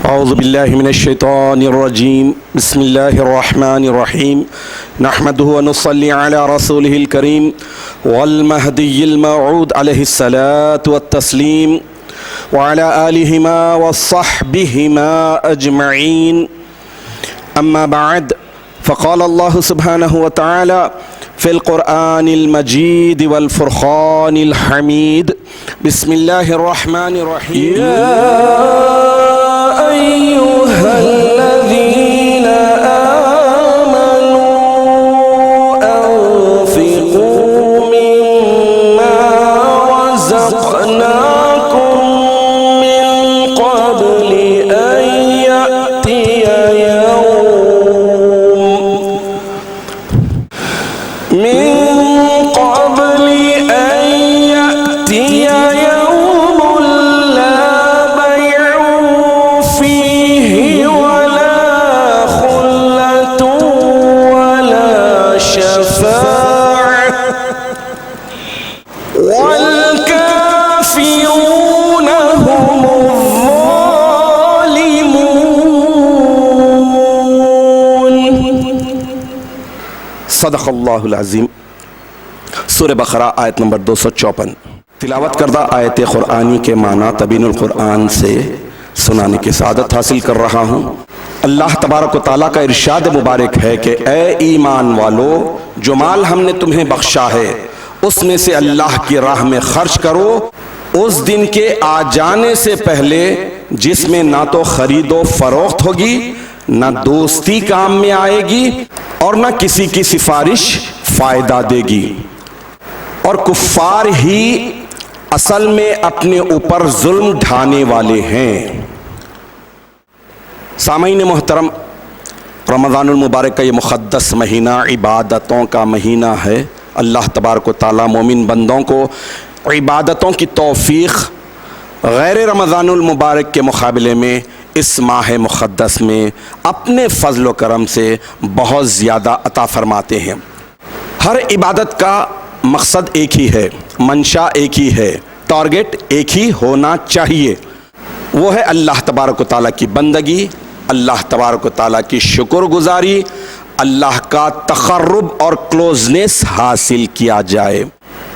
اعوذ باللہ من الشیطان الرجیم بسم اللہ الرحمن الرحیم نحمده ونصلی علی رسولہ الکریم والمہدی الموعود علیہ الصلاة والتسلیم وعلى آلہما وصحبہما اجمعین اما بعد فقال اللہ سبحانہ وتعالی فی القرآن المجید والفرقان الحمید بسم اللہ الرحمن الرحیم أيها الذين آمنوا أنفقوا مما رزقناكم من قبل أن يأتي يوم لا بيع فيه ولا خلة ولا شفاعة والكافرون هم الظالمون. صدق اللہ العظیم. سورہ بقرہ آیت نمبر 254. تلاوت کردہ آیت قرآنی کے معنی تبین القرآن سے سنانے کی سعادت حاصل کر رہا ہوں. اللہ تبارک و تعالیٰ کا ارشاد مبارک ہے کہ اے ایمان والو، جو مال ہم نے تمہیں بخشا ہے اس میں سے اللہ کی راہ میں خرچ کرو اس دن کے آ جانے سے پہلے جس میں نہ تو خرید و فروخت ہوگی، نہ دوستی کام میں آئے گی اور نہ کسی کی سفارش فائدہ دے گی، اور کفار ہی اصل میں اپنے اوپر ظلم ڈھانے والے ہیں. سامعین محترم، رمضان المبارک کا یہ مقدس مہینہ عبادتوں کا مہینہ ہے. اللہ تبارک و تعالیٰ مومن بندوں کو عبادتوں کی توفیق غیر رمضان المبارک کے مقابلے میں اس ماہ مقدس میں اپنے فضل و کرم سے بہت زیادہ عطا فرماتے ہیں. ہر عبادت کا مقصد ایک ہی ہے، منشا ایک ہی ہے، ٹارگٹ ایک ہی ہونا چاہیے. وہ ہے اللہ تبارک و تعالیٰ کی بندگی، اللہ تبارک و تعالیٰ کی شکر گزاری، اللہ کا تقرب اور کلوزنس حاصل کیا جائے.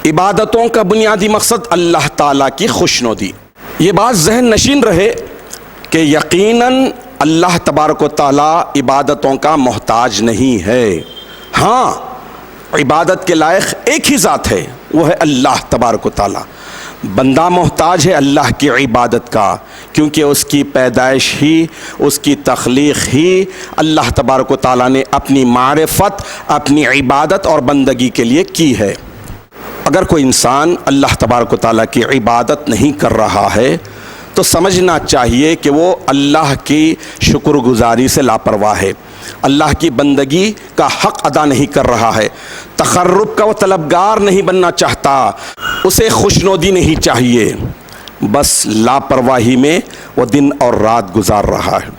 عبادتوں کا بنیادی مقصد اللہ تعالیٰ کی خوشنودی. یہ بات ذہن نشین رہے کہ یقیناً اللہ تبارک و تعالیٰ عبادتوں کا محتاج نہیں ہے. ہاں، عبادت کے لائق ایک ہی ذات ہے، وہ ہے اللہ تبارک و تعالیٰ. بندہ محتاج ہے اللہ کی عبادت کا، کیونکہ اس کی پیدائش ہی، اس کی تخلیق ہی اللہ تبارک و تعالیٰ نے اپنی معرفت، اپنی عبادت اور بندگی کے لیے کی ہے. اگر کوئی انسان اللہ تبارک و تعالیٰ کی عبادت نہیں کر رہا ہے تو سمجھنا چاہیے کہ وہ اللہ کی شکر گزاری سے لاپرواہ ہے، اللہ کی بندگی کا حق ادا نہیں کر رہا ہے، تقرب کا وہ طلبگار نہیں بننا چاہتا، اسے خوشنودی نہیں چاہیے، بس لاپرواہی میں وہ دن اور رات گزار رہا ہے.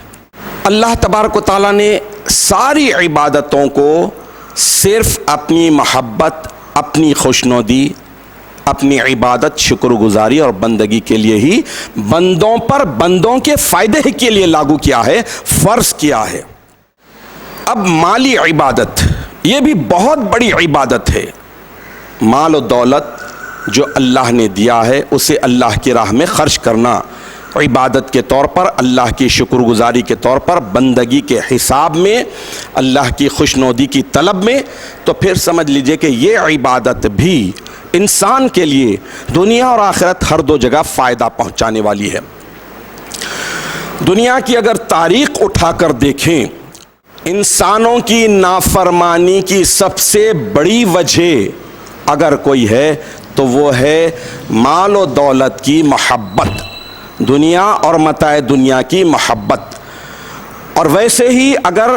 اللہ تبارک و تعالیٰ نے ساری عبادتوں کو صرف اپنی محبت، اپنی خوشنودی، اپنی عبادت، شکر گزاری اور بندگی کے لیے ہی بندوں پر، بندوں کے فائدے کے لیے لاگو کیا ہے، فرض کیا ہے. اب مالی عبادت، یہ بھی بہت بڑی عبادت ہے. مال و دولت جو اللہ نے دیا ہے اسے اللہ کی راہ میں خرچ کرنا، عبادت کے طور پر، اللہ کی شکر گزاری کے طور پر، بندگی کے حساب میں، اللہ کی خوشنودی کی طلب میں، تو پھر سمجھ لیجئے کہ یہ عبادت بھی انسان کے لیے دنیا اور آخرت ہر دو جگہ فائدہ پہنچانے والی ہے. دنیا کی اگر تاریخ اٹھا کر دیکھیں، انسانوں کی نافرمانی کی سب سے بڑی وجہ اگر کوئی ہے تو وہ ہے مال و دولت کی محبت، دنیا اور متاع دنیا کی محبت. اور ویسے ہی اگر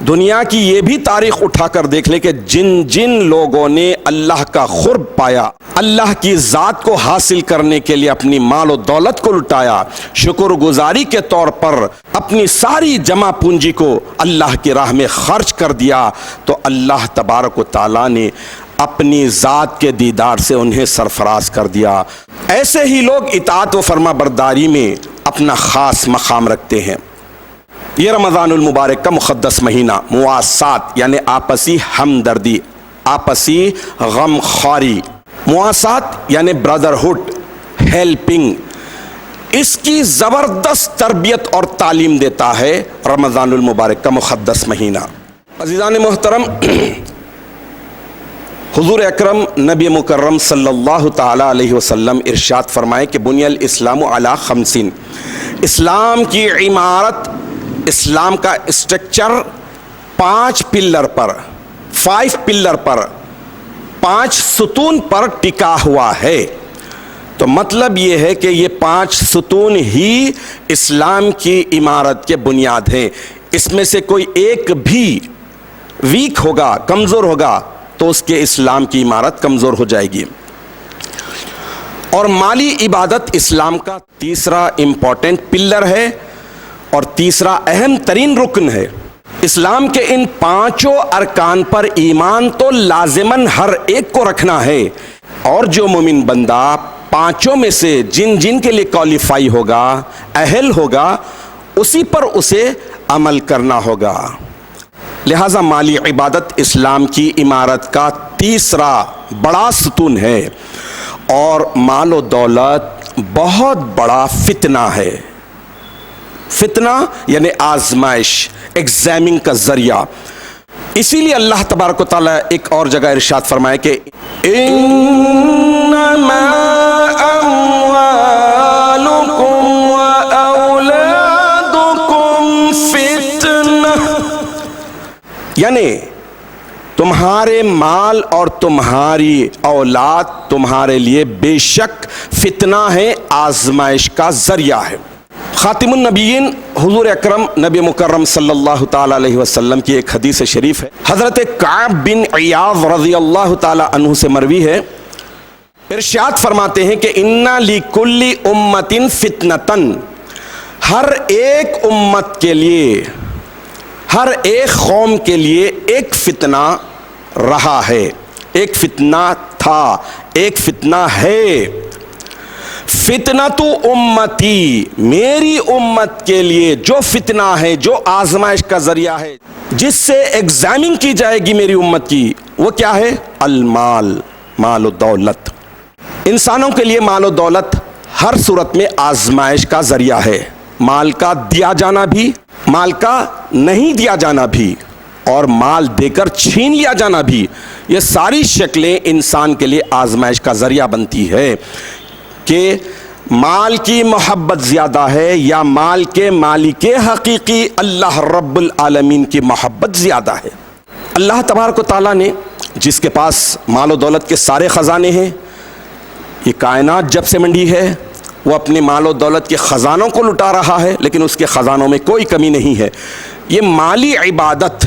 دنیا کی یہ بھی تاریخ اٹھا کر دیکھ لیں کہ جن جن لوگوں نے اللہ کا قرب پایا، اللہ کی ذات کو حاصل کرنے کے لیے اپنی مال و دولت کو لٹایا، شکر گزاری کے طور پر اپنی ساری جمع پونجی کو اللہ کی راہ میں خرچ کر دیا، تو اللہ تبارک و تعالیٰ نے اپنی ذات کے دیدار سے انہیں سرفراز کر دیا. ایسے ہی لوگ اطاعت و فرما برداری میں اپنا خاص مقام رکھتے ہیں۔ یہ رمضان المبارک کا مقدس مہینہ مواسات یعنی آپسی ہمدردی، آپسی غم خواری، مواسات یعنی برادرہڈ، ہیلپنگ، اس کی زبردست تربیت اور تعلیم دیتا ہے رمضان المبارک کا مقدس مہینہ۔ عزیزان محترم، حضور اکرم نبی مکرم صلی اللہ تعالی علیہ وسلم ارشاد فرمائے کہ بنی الاسلام علی خمسین، اسلام کی عمارت، اسلام کا اسٹرکچر 5 پلر پر، 5 پلر پر، 5 ستون پر ٹکا ہوا ہے۔ تو مطلب یہ ہے کہ یہ 5 ستون ہی اسلام کی عمارت کے بنیاد ہیں۔ اس میں سے کوئی ایک بھی ویک ہوگا، کمزور ہوگا، تو اس کے اسلام کی عمارت کمزور ہو جائے گی۔ اور مالی عبادت اسلام کا تیسرا امپورٹنٹ پلر ہے اور تیسرا اہم ترین رکن ہے۔ اسلام کے ان 5 ارکان پر ایمان تو لازماً ہر ایک کو رکھنا ہے، اور جو مومن بندہ 5 میں سے جن کے لیے کوالیفائی ہوگا، اہل ہوگا، اسی پر اسے عمل کرنا ہوگا۔ لہذا مالی عبادت اسلام کی عمارت کا تیسرا بڑا ستون ہے، اور مال و دولت بہت بڑا فتنہ ہے۔ فتنہ یعنی آزمائش، ایگزامنگ کا ذریعہ۔ اسی لیے اللہ تبارک و تعالیٰ ایک اور جگہ ارشاد فرمائے کہ انما اموالکم واولادکم فتنہ، یعنی تمہارے مال اور تمہاری اولاد تمہارے لیے بے شک فتنہ ہے، آزمائش کا ذریعہ ہے۔ خاتم النبیین حضور اکرم نبی مکرم صلی اللہ تعالی علیہ وسلم کی ایک حدیث شریف ہے، حضرت کعب بن عیاض رضی اللہ تعالی عنہ سے مروی ہے، ارشاد فرماتے ہیں کہ اِنَّ لِكُلِّ أُمَّةٍ فِتْنَةً، ہر ایک امت کے لیے، ہر ایک قوم کے لیے ایک فتنہ رہا ہے، ایک فتنہ تھا، ایک فتنہ ہے۔ فتنۃ امتی، میری امت کے لیے جو فتنہ ہے، جو آزمائش کا ذریعہ ہے، جس سے ایگزامنگ کی جائے گی میری امت کی، وہ کیا ہے؟ المال، مال و دولت۔ انسانوں کے لیے مال و دولت ہر صورت میں آزمائش کا ذریعہ ہے، مال کا دیا جانا بھی، مال کا نہیں دیا جانا بھی، اور مال دے کر چھین لیا جانا بھی، یہ ساری شکلیں انسان کے لیے آزمائش کا ذریعہ بنتی ہے کہ مال کی محبت زیادہ ہے یا مال کے مالک حقیقی اللہ رب العالمین کی محبت زیادہ ہے۔ اللہ تبارک و تعالیٰ نے جس کے پاس مال و دولت کے سارے خزانے ہیں، یہ کائنات جب سے منڈی ہے وہ اپنے مال و دولت کے خزانوں کو لٹا رہا ہے، لیکن اس کے خزانوں میں کوئی کمی نہیں ہے۔ یہ مالی عبادت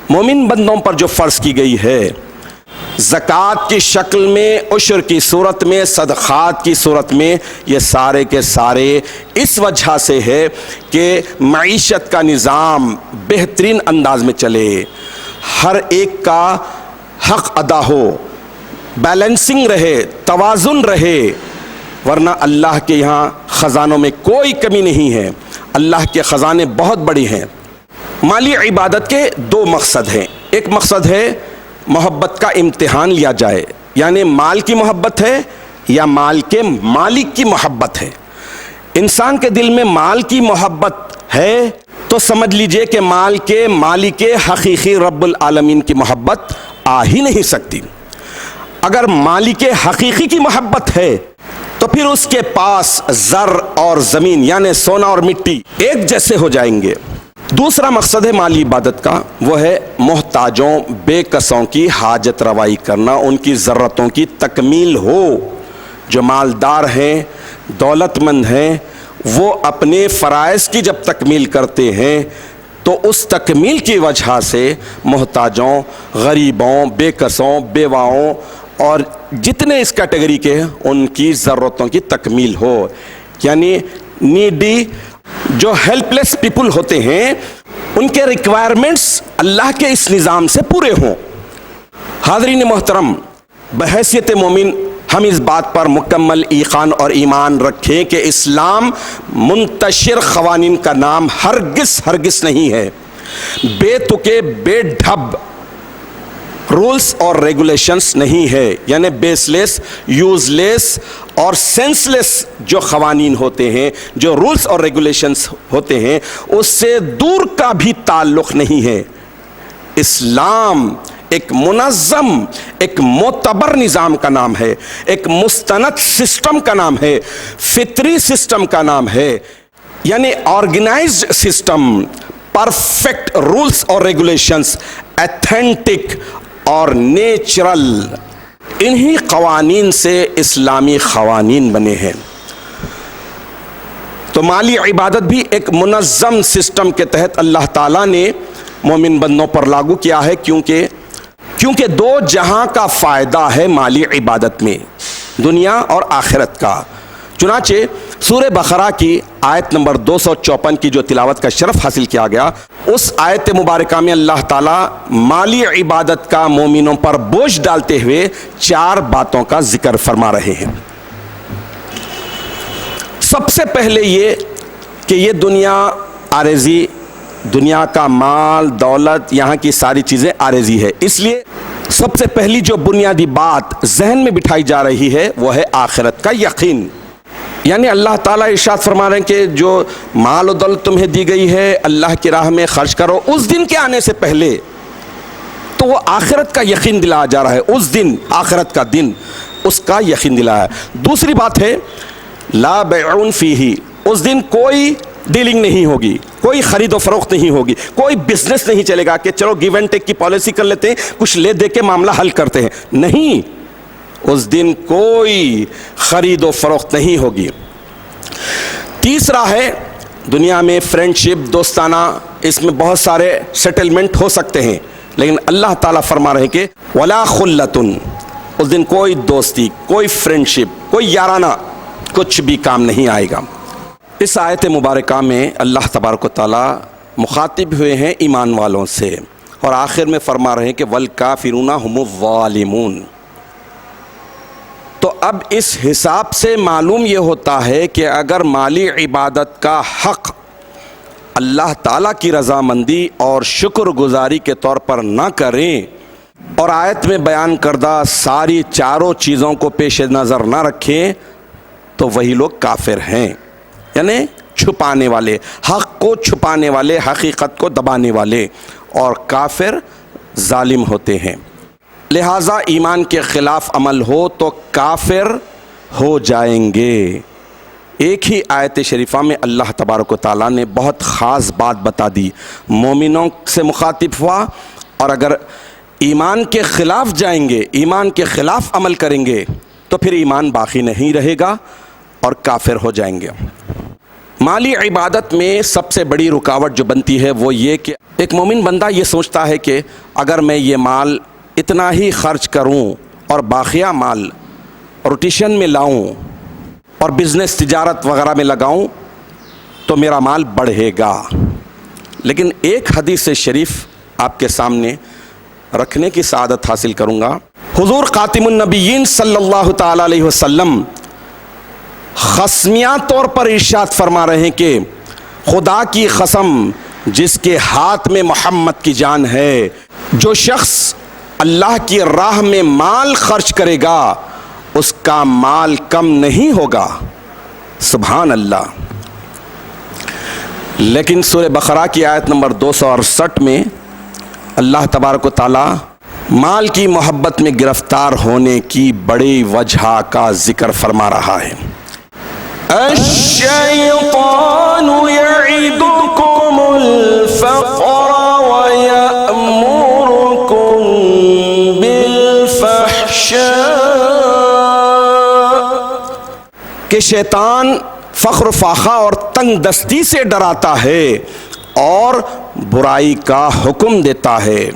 مومن بندوں پر جو فرض کی گئی ہے، زکوٰۃ کی شکل میں، عشر کی صورت میں، صدقات کی صورت میں، یہ سارے کے سارے اس وجہ سے ہے کہ معیشت کا نظام بہترین انداز میں چلے، ہر ایک کا حق ادا ہو، بیلنسنگ رہے، توازن رہے، ورنہ اللہ کے یہاں خزانوں میں کوئی کمی نہیں ہے، اللہ کے خزانے بہت بڑے ہیں۔ مالی عبادت کے 2 مقصد ہیں، ایک مقصد ہے محبت کا امتحان لیا جائے، یعنی مال کی محبت ہے یا مال کے مالک کی محبت ہے۔ انسان کے دل میں مال کی محبت ہے تو سمجھ لیجئے کہ مال کے مالک حقیقی رب العالمین کی محبت آ ہی نہیں سکتی۔ اگر مالک حقیقی کی محبت ہے تو پھر اس کے پاس زر اور زمین یعنی سونا اور مٹی ایک جیسے ہو جائیں گے۔ دوسرا مقصد ہے مالی عبادت کا، وہ ہے محتاجوں، بے کسوں کی حاجت روائی کرنا، ان کی ضرورتوں کی تکمیل ہو۔ جو مالدار ہیں، دولت مند ہیں، وہ اپنے فرائض کی جب تکمیل کرتے ہیں تو اس تکمیل کی وجہ سے محتاجوں، غریبوں، بے کسوں، بیواؤں اور جتنے اس کیٹیگری کے ہیں ان کی ضرورتوں کی تکمیل ہو، یعنی نیڈی جو ہیلپ لیس پیپل ہوتے ہیں ان کے ریکوائرمنٹس اللہ کے اس نظام سے پورے ہوں۔ حاضرین محترم، بحیثیت مومن ہم اس بات پر مکمل ایقان اور ایمان رکھیں کہ اسلام منتشر قوانین کا نام ہرگز نہیں ہے۔ بے تکے بے ڈھب رولز اور ریگولیشنز نہیں ہے، یعنی بیس لیس، یوز لیس اور سینس لیس جو قوانین ہوتے ہیں، جو رولز اور ریگولیشنز ہوتے ہیں، اس سے دور کا بھی تعلق نہیں ہے۔ اسلام ایک منظم، ایک معتبر نظام کا نام ہے، ایک مستند سسٹم کا نام ہے، فطری سسٹم کا نام ہے، یعنی آرگنائزڈ سسٹم، پرفیکٹ رولز اور ریگولیشنز، ایتھینٹک اور نیچرل۔ انہی قوانین سے اسلامی قوانین بنے ہیں۔ تو مالی عبادت بھی ایک منظم سسٹم کے تحت اللہ تعالیٰ نے مومن بندوں پر لاگو کیا ہے، کیونکہ دو جہاں کا فائدہ ہے مالی عبادت میں، دنیا اور آخرت کا۔ چنانچہ سورہ بقرہ کی آیت نمبر 254 کی جو تلاوت کا شرف حاصل کیا گیا، اس آیت مبارکہ میں اللہ تعالیٰ مالی عبادت کا مومنوں پر بوجھ ڈالتے ہوئے 4 باتوں کا ذکر فرما رہے ہیں۔ سب سے پہلے یہ کہ یہ دنیا عارضی، دنیا کا مال دولت، یہاں کی ساری چیزیں عارضی ہے، اس لیے سب سے پہلی جو بنیادی بات ذہن میں بٹھائی جا رہی ہے وہ ہے آخرت کا یقین۔ یعنی اللہ تعالیٰ ارشاد فرما رہے ہیں کہ جو مال و دولت تمہیں دی گئی ہے اللہ کی راہ میں خرچ کرو، اس دن کے آنے سے پہلے تو وہ آخرت کا یقین دلایا جا رہا ہے، اس دن، آخرت کا دن، اس کا یقین دلایا ہے۔ دوسری بات ہے لا بیع فیہ، اس دن کوئی ڈیلنگ نہیں ہوگی، کوئی خرید و فروخت نہیں ہوگی، کوئی بزنس نہیں چلے گا کہ چلو گیو اینڈ ٹیک کی پالیسی کر لیتے ہیں، کچھ لے دے کے معاملہ حل کرتے ہیں، نہیں، اس دن کوئی خرید و فروخت نہیں ہوگی۔ تیسرا ہے دنیا میں فرینڈشپ، دوستانہ، اس میں بہت سارے سیٹلمنٹ ہو سکتے ہیں، لیکن اللہ تعالیٰ فرما رہے ہیں کہ ولا خلتن، اس دن کوئی دوستی، کوئی فرینڈشپ، کوئی یارانہ کچھ بھی کام نہیں آئے گا۔ اس آیت مبارکہ میں اللہ تبارک و تعالیٰ مخاطب ہوئے ہیں ایمان والوں سے، اور آخر میں فرما رہے ہیں کہ والکافرون هم الظالمون۔ تو اب اس حساب سے معلوم یہ ہوتا ہے کہ اگر مالی عبادت کا حق اللہ تعالیٰ کی رضامندی اور شکر گزاری کے طور پر نہ کریں اور آیت میں بیان کردہ ساری چاروں چیزوں کو پیش نظر نہ رکھیں تو وہی لوگ کافر ہیں، یعنی چھپانے والے، حق کو چھپانے والے، حقیقت کو دبانے والے، اور کافر ظالم ہوتے ہیں۔ لہٰذا ایمان کے خلاف عمل ہو تو کافر ہو جائیں گے۔ ایک ہی آیت شریفہ میں اللہ تبارک و تعالیٰ نے بہت خاص بات بتا دی، مومنوں سے مخاطب ہوا، اور اگر ایمان کے خلاف جائیں گے، ایمان کے خلاف عمل کریں گے تو پھر ایمان باقی نہیں رہے گا اور کافر ہو جائیں گے۔ مالی عبادت میں سب سے بڑی رکاوٹ جو بنتی ہے وہ یہ کہ ایک مومن بندہ یہ سوچتا ہے کہ اگر میں یہ مال اتنا ہی خرچ کروں اور باقیہ مال روٹیشن میں لاؤں اور بزنس تجارت وغیرہ میں لگاؤں تو میرا مال بڑھے گا۔ لیکن ایک حدیث شریف آپ کے سامنے رکھنے کی سعادت حاصل کروں گا۔ حضور خاتم النبیین صلی اللہ تعالی علیہ وسلم قسمیہ طور پر ارشاد فرما رہے ہیں کہ خدا کی قسم جس کے ہاتھ میں محمد کی جان ہے، جو شخص اللہ کی راہ میں مال خرچ کرے گا اس کا مال کم نہیں ہوگا۔ سبحان اللہ۔ لیکن سورہ بقرہ کی آیت نمبر 268 میں اللہ تبارک و تعالی مال کی محبت میں گرفتار ہونے کی بڑی وجہ کا ذکر فرما رہا ہے۔ الشیطان یعدکم الفقر ویأمرکم کہ شیطان فخر و فاخہ اور تنگ دستی سے ڈراتا ہے اور برائی کا حکم دیتا ہے۔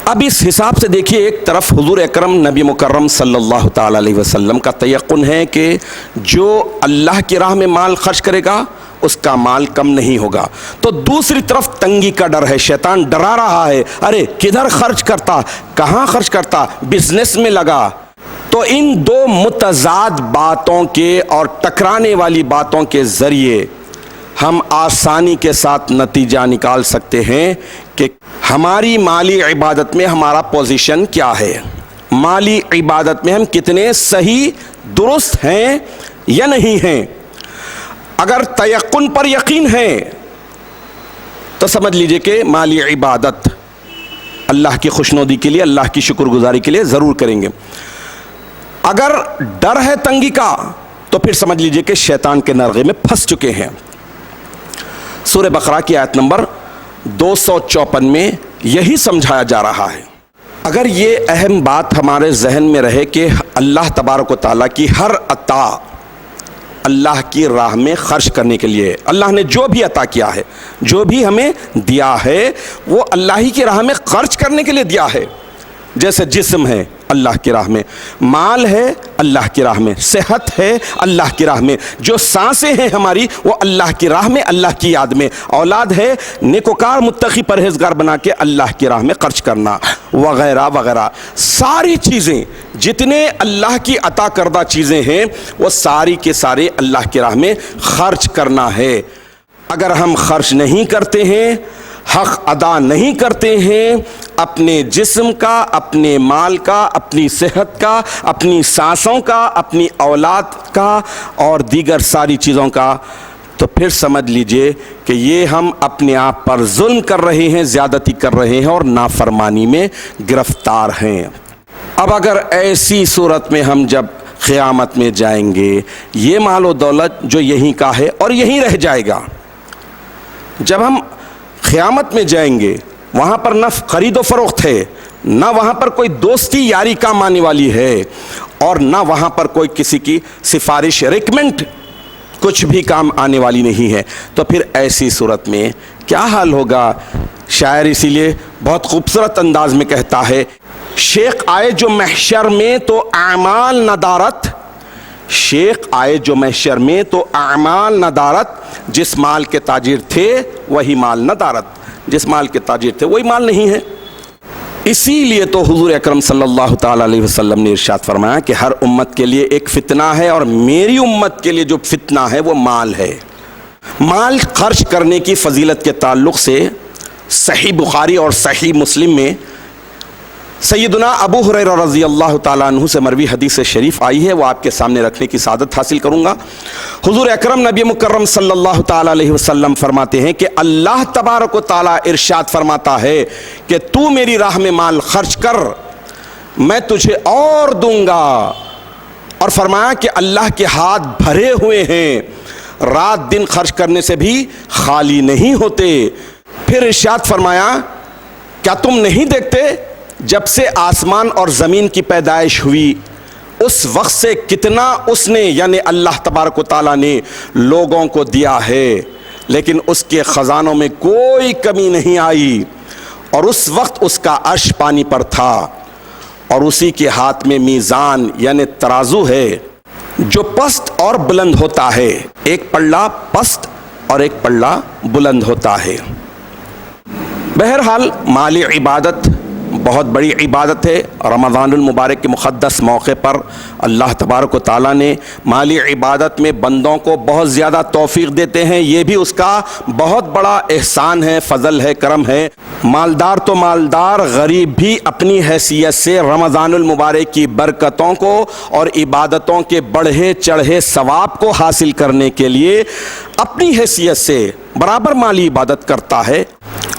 اب اس حساب سے دیکھیے، ایک طرف حضور اکرم نبی مکرم صلی اللہ تعالی علیہ وسلم کا تیقن ہے کہ جو اللہ کی راہ میں مال خرچ کرے گا اس کا مال کم نہیں ہوگا، تو دوسری طرف تنگی کا ڈر ہے، شیطان ڈرا رہا ہے، ارے کدھر خرچ کرتا، کہاں خرچ کرتا، بزنس میں لگا، تو تو ان دو متضاد باتوں کے اور ٹکرانے والی باتوں کے ذریعے ہم آسانی کے ساتھ نتیجہ نکال سکتے ہیں کہ ہماری مالی عبادت میں ہمارا پوزیشن کیا ہے، مالی عبادت میں ہم کتنے صحیح درست ہیں یا نہیں ہیں۔ اگر تیقن پر یقین ہے تو سمجھ لیجئے کہ مالی عبادت اللہ کی خوشنودی کے لیے، اللہ کی شکر گزاری کے لیے ضرور کریں گے۔ اگر ڈر ہے تنگی کا تو پھر سمجھ لیجئے کہ شیطان کے نرغے میں پھنس چکے ہیں۔ سورہ بقرہ کی آیت نمبر 254 میں یہی سمجھایا جا رہا ہے۔ اگر یہ اہم بات ہمارے ذہن میں رہے کہ اللہ تبارک و تعالیٰ کی ہر عطا اللہ کی راہ میں خرچ کرنے کے لیے، اللہ نے جو بھی عطا کیا ہے، جو بھی ہمیں دیا ہے، وہ اللہ ہی کی راہ میں خرچ کرنے کے لیے دیا ہے۔ جیسے جسم ہے اللہ کی راہ میں، مال ہے اللہ کی راہ میں، صحت ہے اللہ کی راہ میں، جو سانسیں ہیں ہماری وہ اللہ کی راہ میں، اللہ کی یاد میں، اولاد ہے نیکوکار متقی پرہیزگار بنا کے اللہ کی راہ میں خرچ کرنا، وغیرہ وغیرہ۔ ساری چیزیں جتنے اللہ کی عطا کردہ چیزیں ہیں وہ ساری کے سارے اللہ کی راہ میں خرچ کرنا ہے۔ اگر ہم خرچ نہیں کرتے ہیں، حق ادا نہیں کرتے ہیں اپنے جسم کا، اپنے مال کا، اپنی صحت کا، اپنی سانسوں کا، اپنی اولاد کا اور دیگر ساری چیزوں کا، تو پھر سمجھ لیجئے کہ یہ ہم اپنے آپ پر ظلم کر رہے ہیں، زیادتی کر رہے ہیں اور نافرمانی میں گرفتار ہیں۔ اب اگر ایسی صورت میں ہم جب قیامت میں جائیں گے، یہ مال و دولت جو یہیں کا ہے اور یہیں رہ جائے گا، جب ہم قیامت میں جائیں گے وہاں پر نہ خرید و فروخت ہے، نہ وہاں پر کوئی دوستی یاری کام آنے والی ہے، اور نہ وہاں پر کوئی کسی کی سفارش ریکمنڈ کچھ بھی کام آنے والی نہیں ہے، تو پھر ایسی صورت میں کیا حال ہوگا؟ شاعر اسی لیے بہت خوبصورت انداز میں کہتا ہے، شیخ آئے جو محشر میں تو اعمال ندارت، شیخ آئے جو محشر میں تو اعمال ندارت، جس مال کے تاجر تھے وہی مال ندارت، جس مال کے تاجر تھے وہی مال نہیں ہے۔ اسی لیے تو حضور اکرم صلی اللہ تعالی علیہ وسلم نے ارشاد فرمایا کہ ہر امت کے لیے ایک فتنہ ہے، اور میری امت کے لیے جو فتنہ ہے وہ مال ہے۔ مال خرچ کرنے کی فضیلت کے تعلق سے صحیح بخاری اور صحیح مسلم میں سیدنا ابو ہریرہ رضی اللہ تعالیٰ عنہ سے مروی حدیث شریف آئی ہے، وہ آپ کے سامنے رکھنے کی سعادت حاصل کروں گا۔ حضور اکرم نبی مکرم صلی اللہ تعالیٰ علیہ وسلم فرماتے ہیں کہ اللہ تبارک و تعالیٰ ارشاد فرماتا ہے کہ تو میری راہ میں مال خرچ کر، میں تجھے اور دوں گا، اور فرمایا کہ اللہ کے ہاتھ بھرے ہوئے ہیں، رات دن خرچ کرنے سے بھی خالی نہیں ہوتے۔ پھر ارشاد فرمایا کیا تم نہیں دیکھتے جب سے آسمان اور زمین کی پیدائش ہوئی اس وقت سے کتنا اس نے یعنی اللہ تبارک و تعالیٰ نے لوگوں کو دیا ہے، لیکن اس کے خزانوں میں کوئی کمی نہیں آئی، اور اس وقت اس کا عرش پانی پر تھا، اور اسی کے ہاتھ میں میزان یعنی ترازو ہے جو پست اور بلند ہوتا ہے، ایک پلڑا پست اور ایک پلڑا بلند ہوتا ہے۔ بہرحال مالی عبادت بہت بڑی عبادت ہے۔ رمضان المبارک کے مقدس موقع پر اللہ تبارک و تعالیٰ نے مالی عبادت میں بندوں کو بہت زیادہ توفیق دیتے ہیں، یہ بھی اس کا بہت بڑا احسان ہے، فضل ہے، کرم ہے۔ مالدار تو مالدار، غریب بھی اپنی حیثیت سے رمضان المبارک کی برکتوں کو اور عبادتوں کے بڑھے چڑھے ثواب کو حاصل کرنے کے لیے اپنی حیثیت سے برابر مالی عبادت کرتا ہے،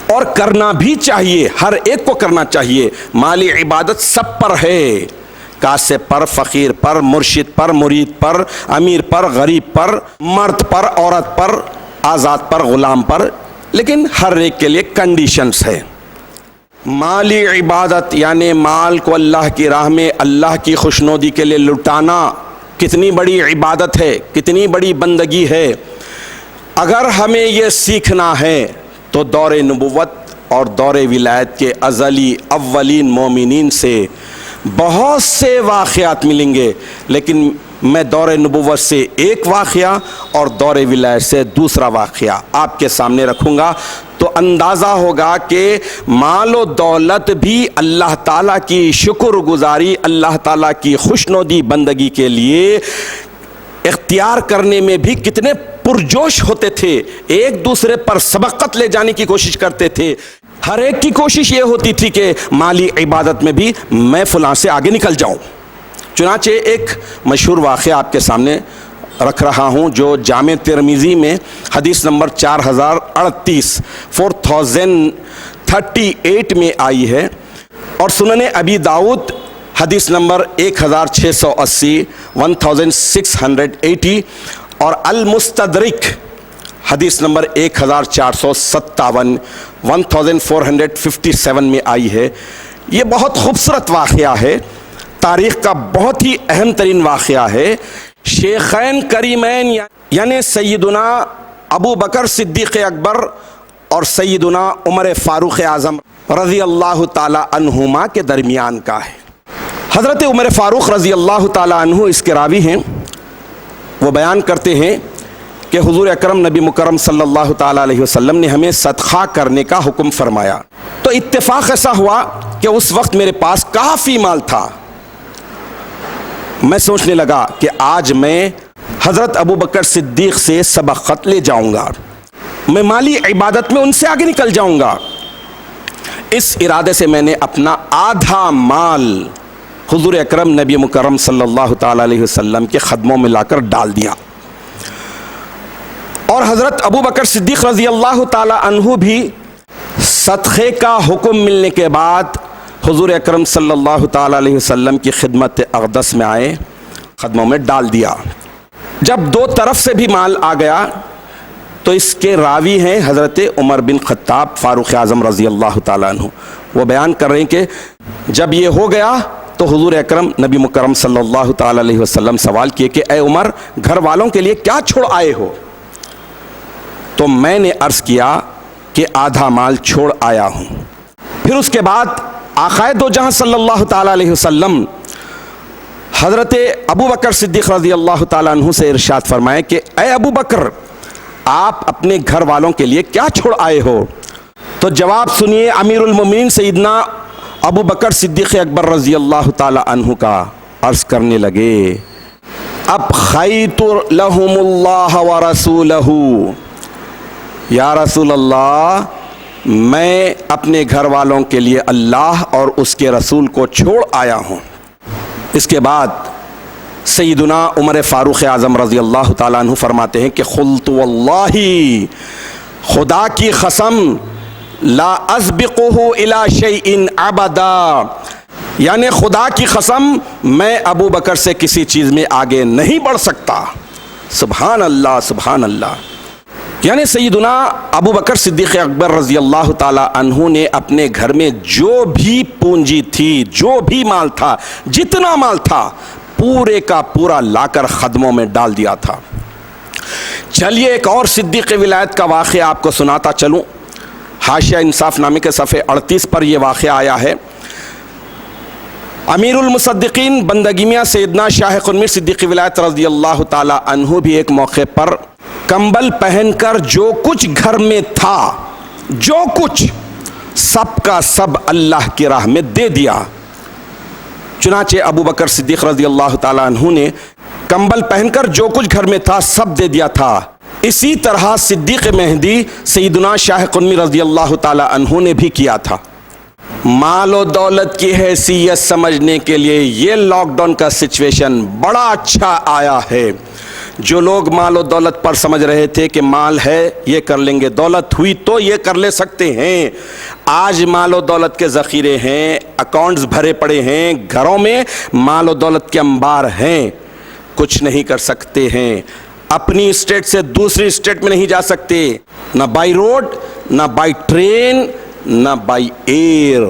اور کرنا بھی چاہیے، ہر ایک کو کرنا چاہیے۔ مالی عبادت سب پر ہے، کاسب پر، فقیر پر، مرشد پر، مرید پر، امیر پر، غریب پر، مرد پر، عورت پر، آزاد پر، غلام پر، لیکن ہر ایک کے لیے کنڈیشنز ہے۔ مالی عبادت یعنی مال کو اللہ کی راہ میں اللہ کی خوشنودی کے لیے لٹانا کتنی بڑی عبادت ہے، کتنی بڑی بندگی ہے۔ اگر ہمیں یہ سیکھنا ہے تو دور نبوت اور دور ولایت کے ازلی اولین مومنین سے بہت سے واقعات ملیں گے، لیکن میں دور نبوت سے ایک واقعہ اور دور ولایت سے دوسرا واقعہ آپ کے سامنے رکھوں گا، تو اندازہ ہوگا کہ مال و دولت بھی اللہ تعالیٰ کی شکر گزاری، اللہ تعالیٰ کی خوشنودی بندگی کے لیے اختیار کرنے میں بھی کتنے پرجوش ہوتے تھے، ایک دوسرے پر سبقت لے جانے کی کوشش کرتے تھے۔ ہر ایک کی کوشش یہ ہوتی تھی کہ مالی عبادت میں بھی میں فلاں سے آگے نکل جاؤں۔ چنانچہ ایک مشہور واقعہ آپ کے سامنے رکھ رہا ہوں جو جامع ترمذی میں حدیث نمبر 4038 میں آئی ہے، اور سنن ابی داؤد حدیث نمبر 1680 اور المستدرک حدیث نمبر 1457 میں آئی ہے۔ یہ بہت خوبصورت واقعہ ہے، تاریخ کا بہت ہی اہم ترین واقعہ ہے۔ شیخین کریمین یعنی سیدنا ابو بکر صدیق اکبر اور سیدنا عمر فاروق اعظم رضی اللہ تعالی عنہما کے درمیان کا ہے۔ حضرت عمر فاروق رضی اللہ تعالی عنہ اس کے راوی ہیں، وہ بیان کرتے ہیں کہ حضور اکرم نبی مکرم صلی اللہ تعالی علیہ وسلم نے ہمیں صدقہ کرنے کا حکم فرمایا، تو اتفاق ایسا ہوا کہ اس وقت میرے پاس کافی مال تھا۔ میں سوچنے لگا کہ آج میں حضرت ابو بکر صدیق سے سبقت لے جاؤں گا، میں مالی عبادت میں ان سے آگے نکل جاؤں گا۔ اس ارادے سے میں نے اپنا آدھا مال حضور اکرم نبی مکرم صلی اللہ تعالی علیہ وسلم کے قدموں میں لا کر ڈال دیا، اور حضرت ابو بکر صدیق رضی اللہ تعالی عنہ بھی صدقے کا حکم ملنے کے بعد حضور اکرم صلی اللہ تعالی علیہ وسلم کی خدمت اقدس میں آئے، قدموں میں ڈال دیا۔ جب دو طرف سے بھی مال آ گیا تو اس کے راوی ہیں حضرت عمر بن خطاب فاروق اعظم رضی اللہ تعالی عنہ، وہ بیان کر رہے ہیں کہ جب یہ ہو گیا تو حضور اکرم نبی مکرم صلی اللہ تعالی علیہ وسلم سوال کیے کہ اے عمر، گھر والوں کے لیے کیا چھوڑ آئے ہو؟ تو میں نے عرض کیا کہ آدھا مال چھوڑ آیا ہوں۔ پھر اس کے بعد آقائے دو جہاں صلی اللہ تعالی علیہ وسلم حضرت ابو بکر صدیق رضی اللہ تعالی عنہ سے ارشاد فرمائے کہ اے ابو بکر، آپ اپنے گھر والوں کے لیے کیا چھوڑ آئے ہو؟ تو جواب سنیے امیر المومنین سیدنا ابو بکر صدیق اکبر رضی اللہ تعالی عنہ کا۔ عرض کرنے لگے ابقیت لہم اللہ ورسولہ، یا رسول اللہ، میں اپنے گھر والوں کے لیے اللہ اور اس کے رسول کو چھوڑ آیا ہوں۔ اس کے بعد سیدنا عمر فاروق اعظم رضی اللہ تعالیٰ عنہ فرماتے ہیں کہ قلت واللہ، خدا کی قسم، لا اسبقہ الی شیء ابدا، یعنی خدا کی قسم میں ابو بکر سے کسی چیز میں آگے نہیں بڑھ سکتا۔ سبحان اللہ، سبحان اللہ۔ یعنی سیدنا ابو بکر صدیق اکبر رضی اللہ تعالی عنہ نے اپنے گھر میں جو بھی پونجی تھی، جو بھی مال تھا، جتنا مال تھا، پورے کا پورا لا کر قدموں میں ڈال دیا تھا۔ چلیے ایک اور صدیق ولایت کا واقعہ آپ کو سناتا چلوں۔ حاشیہ انصاف نامے کے صفحے 38 پر یہ واقعہ آیا ہے۔ امیر المصدقین بندگی میاں سیدنا شاہ قنوی صدیق ولایت رضی اللہ تعالی عنہ بھی ایک موقع پر کمبل پہن کر جو کچھ گھر میں تھا، جو کچھ، سب کا سب اللہ کی راہ میں دے دیا۔ چنانچہ ابو بکر صدیق رضی اللہ تعالی عنہ نے کمبل پہن کر جو کچھ گھر میں تھا سب دے دیا تھا۔ اسی طرح صدیق مہدی سیدنا شاہ قنوی رضی اللہ تعالی عنہ نے بھی کیا تھا۔ مال و دولت کی حیثیت سمجھنے کے لیے یہ لاک ڈاؤن کا سچویشن بڑا اچھا آیا ہے۔ جو لوگ مال و دولت پر سمجھ رہے تھے کہ مال ہے یہ کر لیں گے، دولت ہوئی تو یہ کر لے سکتے ہیں، آج مال و دولت کے ذخیرے ہیں، اکاؤنٹس بھرے پڑے ہیں، گھروں میں مال و دولت کے انبار ہیں، کچھ نہیں کر سکتے ہیں، اپنی اسٹیٹ سے دوسری اسٹیٹ میں نہیں جا سکتے، نہ بائی روڈ، نہ بائی ٹرین، نہ بائی ایئر،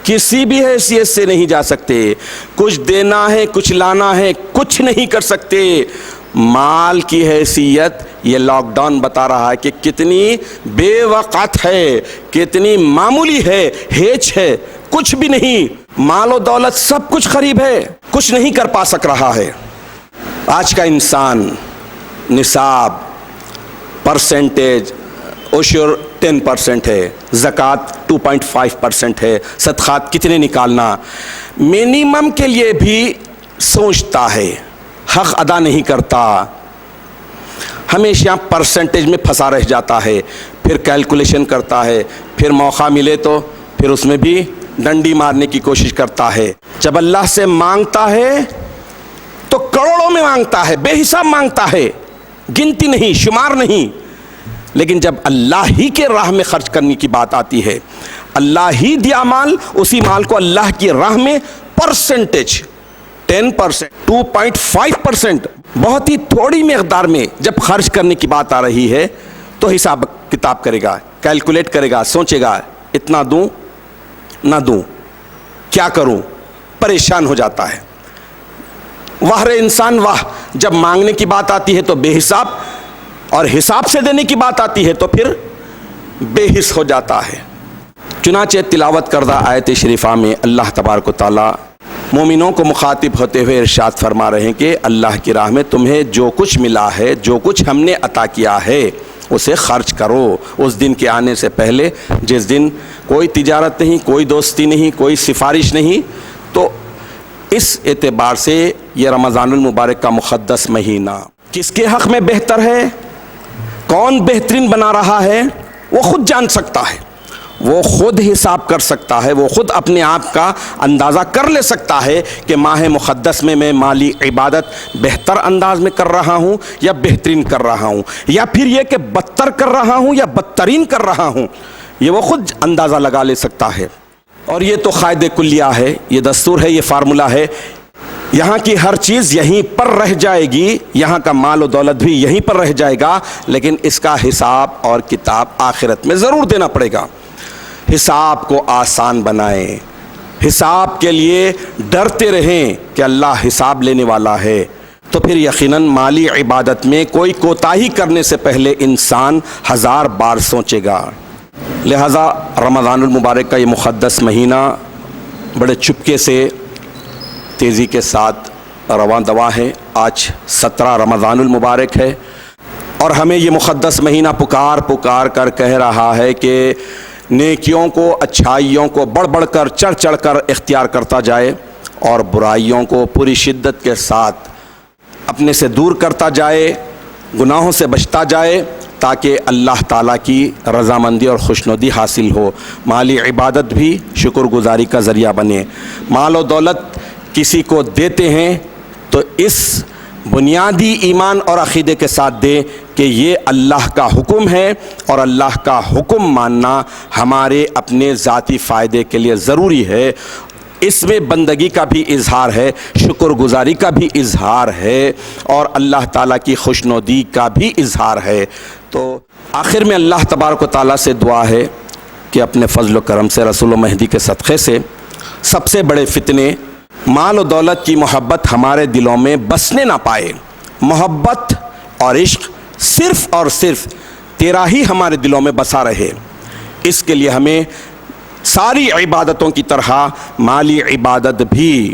کسی بھی حیثیت سے نہیں جا سکتے، کچھ دینا ہے، کچھ لانا ہے، کچھ نہیں کر سکتے۔ مال کی حیثیت یہ لاک ڈاؤن بتا رہا ہے کہ کتنی بے وقت ہے، کتنی معمولی ہے، ہیچ ہے، کچھ بھی نہیں، مال و دولت سب کچھ قریب ہے، کچھ نہیں کر پا سک رہا ہے۔ آج کا انسان نصاب، پرسنٹیج، عشر 10% ہے، زکوٰۃ 2.5% ہے، صدقات کتنے نکالنا، منیمم کے لیے بھی سوچتا ہے، حق ادا نہیں کرتا، ہمیشہ پرسنٹیج میں پھنسا رہ جاتا ہے، پھر کیلکولیشن کرتا ہے، پھر موقع ملے تو پھر اس میں بھی ڈنڈی مارنے کی کوشش کرتا ہے۔ جب اللہ سے مانگتا ہے تو کروڑوں میں مانگتا ہے، بے حساب مانگتا ہے، گنتی نہیں، شمار نہیں، لیکن جب اللہ ہی کے راہ میں خرچ کرنے کی بات آتی ہے، اللہ ہی دیا مال، اسی مال کو اللہ کی راہ میں پرسنٹیج 10%، 2.5%، بہت ہی تھوڑی مقدار میں جب خرچ کرنے کی بات آ رہی ہے تو حساب کتاب کرے گا، کیلکولیٹ کرے گا، سوچے گا اتنا دوں نہ دوں، کیا کروں، پریشان ہو جاتا ہے۔ واہ رے انسان واہ، جب مانگنے کی بات آتی ہے تو بے حساب، اور حساب سے دینے کی بات آتی ہے تو پھر بے حس ہو جاتا ہے۔ چنانچہ تلاوت کردہ آیت شریفہ میں اللہ تبارک و تعالی مومنوں کو مخاطب ہوتے ہوئے ارشاد فرما رہے ہیں کہ اللہ کی راہ میں تمہیں جو کچھ ملا ہے، جو کچھ ہم نے عطا کیا ہے، اسے خرچ کرو اس دن کے آنے سے پہلے، جس دن کوئی تجارت نہیں، کوئی دوستی نہیں، کوئی سفارش نہیں۔ تو اس اعتبار سے یہ رمضان المبارک کا مقدس مہینہ کس کے حق میں بہتر ہے، کون بہترین بنا رہا ہے، وہ خود جان سکتا ہے، وہ خود حساب کر سکتا ہے، وہ خود اپنے آپ کا اندازہ کر لے سکتا ہے کہ ماہ مقدس میں میں مالی عبادت بہتر انداز میں کر رہا ہوں یا بہترین کر رہا ہوں، یا پھر یہ کہ بدتر کر رہا ہوں یا بدترین کر رہا ہوں، یہ وہ خود اندازہ لگا لے سکتا ہے۔ اور یہ تو قاعدہ کلیہ ہے، یہ دستور ہے، یہ فارمولہ ہے، یہاں کی ہر چیز یہیں پر رہ جائے گی، یہاں کا مال و دولت بھی یہیں پر رہ جائے گا، لیکن اس کا حساب اور کتاب آخرت میں ضرور دینا پڑے گا۔ حساب کو آسان بنائیں، حساب کے لیے ڈرتے رہیں کہ اللہ حساب لینے والا ہے، تو پھر یقیناً مالی عبادت میں کوئی کوتاہی کرنے سے پہلے انسان 1000 بار سوچے گا۔ لہذا رمضان المبارک کا یہ مقدس مہینہ بڑے چپکے سے، تیزی کے ساتھ رواں دواں ہے۔ آج 17 رمضان المبارک ہے، اور ہمیں یہ مقدس مہینہ پکار پکار کر کہہ رہا ہے کہ نیکیوں کو، اچھائیوں کو بڑھ بڑھ کر، چڑھ چڑھ کر اختیار کرتا جائے، اور برائیوں کو پوری شدت کے ساتھ اپنے سے دور کرتا جائے، گناہوں سے بچتا جائے، تاکہ اللہ تعالیٰ کی رضامندی اور خوشنودی حاصل ہو، مالی عبادت بھی شکر گزاری کا ذریعہ بنے۔ مال و دولت کسی کو دیتے ہیں تو اس بنیادی ایمان اور عقیدے کے ساتھ دیں کہ یہ اللہ کا حکم ہے، اور اللہ کا حکم ماننا ہمارے اپنے ذاتی فائدے کے لیے ضروری ہے۔ اس میں بندگی کا بھی اظہار ہے، شکر گزاری کا بھی اظہار ہے، اور اللہ تعالیٰ کی خوشنودی کا بھی اظہار ہے۔ تو آخر میں اللہ تبارک و تعالیٰ سے دعا ہے کہ اپنے فضل و کرم سے، رسول و مہدی کے صدقے سے، سب سے بڑے فتنے مال و دولت کی محبت ہمارے دلوں میں بسنے نہ پائے۔ محبت اور عشق صرف اور صرف تیرا ہی ہمارے دلوں میں بسا رہے، اس کے لیے ہمیں ساری عبادتوں کی طرح مالی عبادت بھی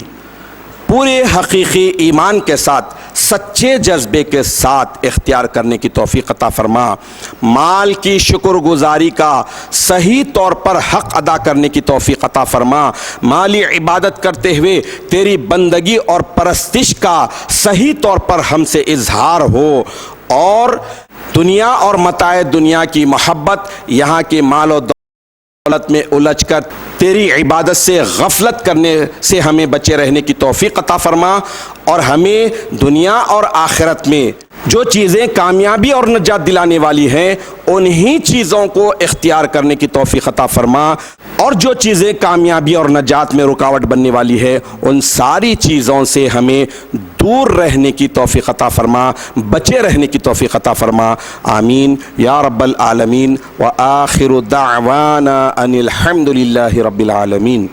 پورے حقیقی ایمان کے ساتھ، سچے جذبے کے ساتھ اختیار کرنے کی توفیق عطا فرما۔ مال کی شکر گزاری کا صحیح طور پر حق ادا کرنے کی توفیق عطا فرما۔ مالی عبادت کرتے ہوئے تیری بندگی اور پرستش کا صحیح طور پر ہم سے اظہار ہو، اور دنیا اور متاع دنیا کی محبت، یہاں کے مال و دولت میں الجھ کر تیری عبادت سے غفلت کرنے سے ہمیں بچے رہنے کی توفیق عطا فرما، اور ہمیں دنیا اور آخرت میں جو چیزیں کامیابی اور نجات دلانے والی ہیں انہی چیزوں کو اختیار کرنے کی توفیق عطا فرما، اور جو چیزیں کامیابی اور نجات میں رکاوٹ بننے والی ہے ان ساری چیزوں سے ہمیں دور رہنے کی توفیق عطا فرما، بچے رہنے کی توفیق عطا فرما۔ آمین یا رب العالمین، وآخر دعوانا ان الحمد للہ رب العالمین۔